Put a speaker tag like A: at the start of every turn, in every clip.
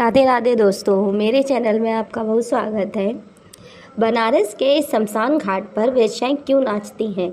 A: राधे राधे दोस्तों, मेरे चैनल में आपका बहुत स्वागत है। बनारस के शमशान घाट पर वेश्याएं क्यों नाचती हैं?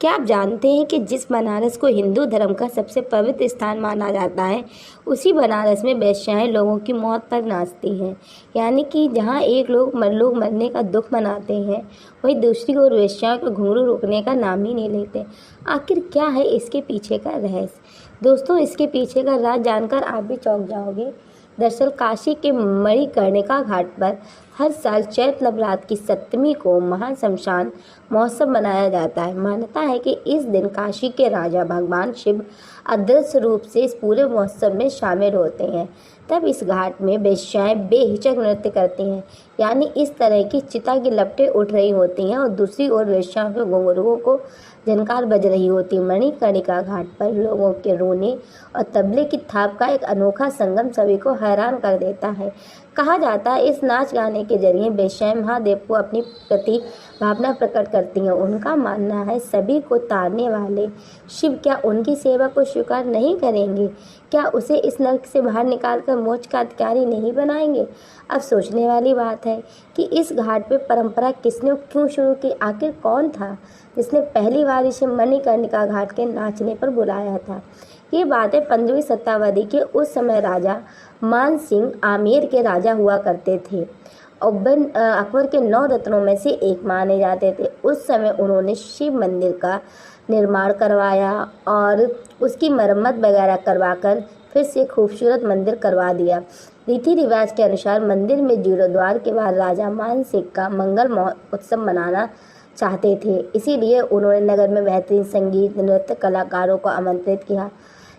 A: क्या आप जानते हैं कि जिस बनारस को हिंदू धर्म का सबसे पवित्र स्थान माना जाता है, उसी बनारस में वेश्याएं लोगों की मौत पर नाचती हैं। यानी कि जहां एक लोग मरने का दुख मनाते हैं, वहीं दूसरी ओर वेश्याओं के घुंघरू रुकने का नाम ही नहीं लेते। आखिर क्या है इसके पीछे का रहस्य? दोस्तों, इसके पीछे का राज जानकर आप भी चौंक जाओगे। दरअसल काशी के मणिकर्णिका घाट पर हर साल चैत्र नवरात्र की सप्तमी को महाशमशान महोत्सव मनाया जाता है। मान्यता है कि इस दिन काशी के राजा भगवान शिव अदृश्य रूप से इस पूरे महोत्सव में शामिल होते हैं। तब इस घाट में वेश्याएं बेहिचक नृत्य करती हैं, यानी इस तरह की चिता की लपटें उठ रही होती हैं और दूसरी ओर वेश्याओं के घुंघरुओं को झनकार बज रही होती। मणिकर्णिका घाट पर लोगों के रोने और तबले की थाप का एक अनोखा संगम सभी को हैरान कर देता है। कहा जाता है इस नाच गाने के जरिए वेश्याएं महादेव को अपनी प्रति भावना प्रकट करती हैं। उनका मानना है सभी को तारने वाले शिव क्या उनकी सेवा को स्वीकार नहीं करेंगे? क्या उसे इस नरक से बाहर निकालकर मोक्ष का अधिकारी नहीं बनाएंगे? अब सोचने वाली बात है कि इस घाट पे परंपरा किसने क्यों शुरू की? आखिर कौन था जिसने पहली बार इसे मणिकर्णिका घाट के नाचने पर बुलाया था? ये बातें 15वीं शताब्दी के उस समय राजा मान सिंह आमेर के राजा हुआ करते थे। अकबर के 9 रत्नों में से एक माने जाते थे। उस समय उन्होंने शिव मंदिर का निर्माण करवाया और उसकी मरम्मत वगैरह करवाकर फिर से खूबसूरत मंदिर करवा दिया। रीति रिवाज के अनुसार मंदिर में जीर्णोद्धार के बाद राजा मान सिंह का मंगल उत्सव मनाना चाहते थे, इसीलिए उन्होंने नगर में बेहतरीन संगीत नृत्य कलाकारों को आमंत्रित किया,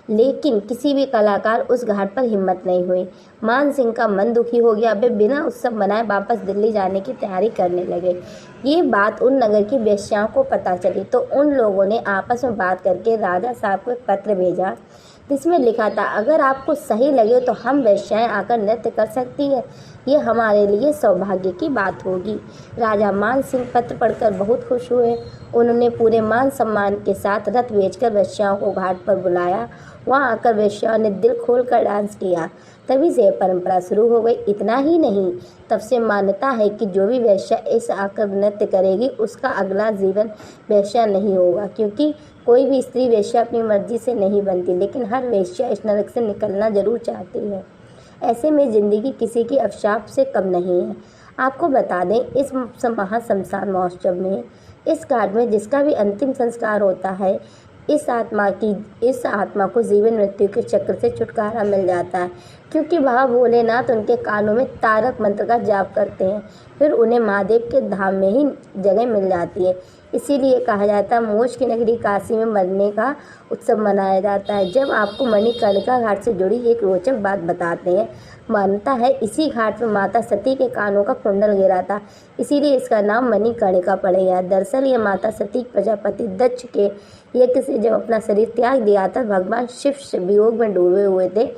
A: लेकिन किसी भी कलाकार उस घाट पर हिम्मत नहीं हुई। मान सिंह का मन दुखी हो गया। वे बिना उत्सव मनाए वापस दिल्ली जाने की तैयारी करने लगे। ये बात उन नगर की वेश्याओं को पता चली तो उन लोगों ने आपस में बात करके राजा साहब को एक पत्र भेजा, जिसमें लिखा था अगर आपको सही लगे तो हम वेश्याएं आकर नृत्य कर सकती है, ये हमारे लिए सौभाग्य की बात होगी। राजा मान सिंह पत्र पढ़कर बहुत खुश हुए। उन्होंने पूरे मान सम्मान के साथ रथ भेजकर वेश्याओं को घाट पर बुलाया। वहां आकर वेश्याओं ने दिल खोलकर डांस किया। तभी से परंपरा शुरू हो गई। इतना ही नहीं, तब से मान्यता है कि जो भी वेश्या इस आकर नृत्य करेगी उसका अगला जीवन वेश्या नहीं होगा, क्योंकि कोई भी स्त्री वेश्या अपनी मर्जी से नहीं बनती, लेकिन हर वेश्या इस नरक से निकलना जरूर चाहती है। ऐसे में जिंदगी किसी की अभिशाप से कम नहीं है। आपको बता दें, इस महाशमशान महोत्सव में इस घाट में जिसका भी अंतिम संस्कार होता है, इस आत्मा को जीवन मृत्यु के चक्र से छुटकारा मिल जाता है, क्योंकि वह भोलेनाथ उनके कानों में तारक मंत्र का जाप करते हैं। फिर उन्हें महादेव के धाम में ही जगह मिल जाती है। इसीलिए कहा जाता है मोक्ष की नगरी काशी में मरने का उत्सव मनाया जाता है। जब आपको मणिकर्णिका घाट से जुड़ी एक रोचक बात बताते हैं। मानता है इसी घाट पर माता सती के कानों का कुंडल गिरा था, इसीलिए इसका नाम मणिकर्णिका पड़ गया। दरअसल ये माता सती प्रजापति दक्ष के यज्ञ से जब अपना शरीर त्याग दिया था, भगवान शिव वियोग में डूबे हुए थे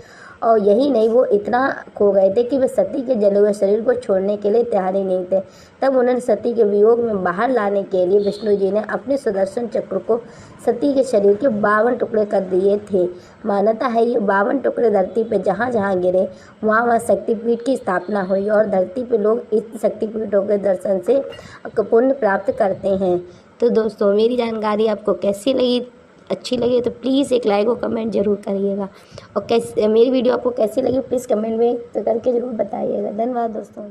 A: और यही नहीं, वो इतना खो गए थे कि वे सती के जले हुए शरीर को छोड़ने के लिए तैयार ही नहीं थे। तब उन्होंने सती के वियोग में बाहर लाने के लिए विष्णु जी ने अपने सुदर्शन चक्र को सती के शरीर के 52 टुकड़े कर दिए थे। मान्यता है ये 52 टुकड़े धरती पे जहाँ जहाँ गिरे वहाँ वहाँ शक्तिपीठ की स्थापना हुई और धरती पे लोग इस शक्तिपीठों के दर्शन से पुण्य प्राप्त करते हैं। तो दोस्तों, मेरी जानकारी आपको कैसी लगी? अच्छी लगी तो प्लीज़ एक लाइक और कमेंट जरूर करिएगा, और मेरी वीडियो आपको कैसी लगी प्लीज़ कमेंट में करके ज़रूर बताइएगा। धन्यवाद दोस्तों।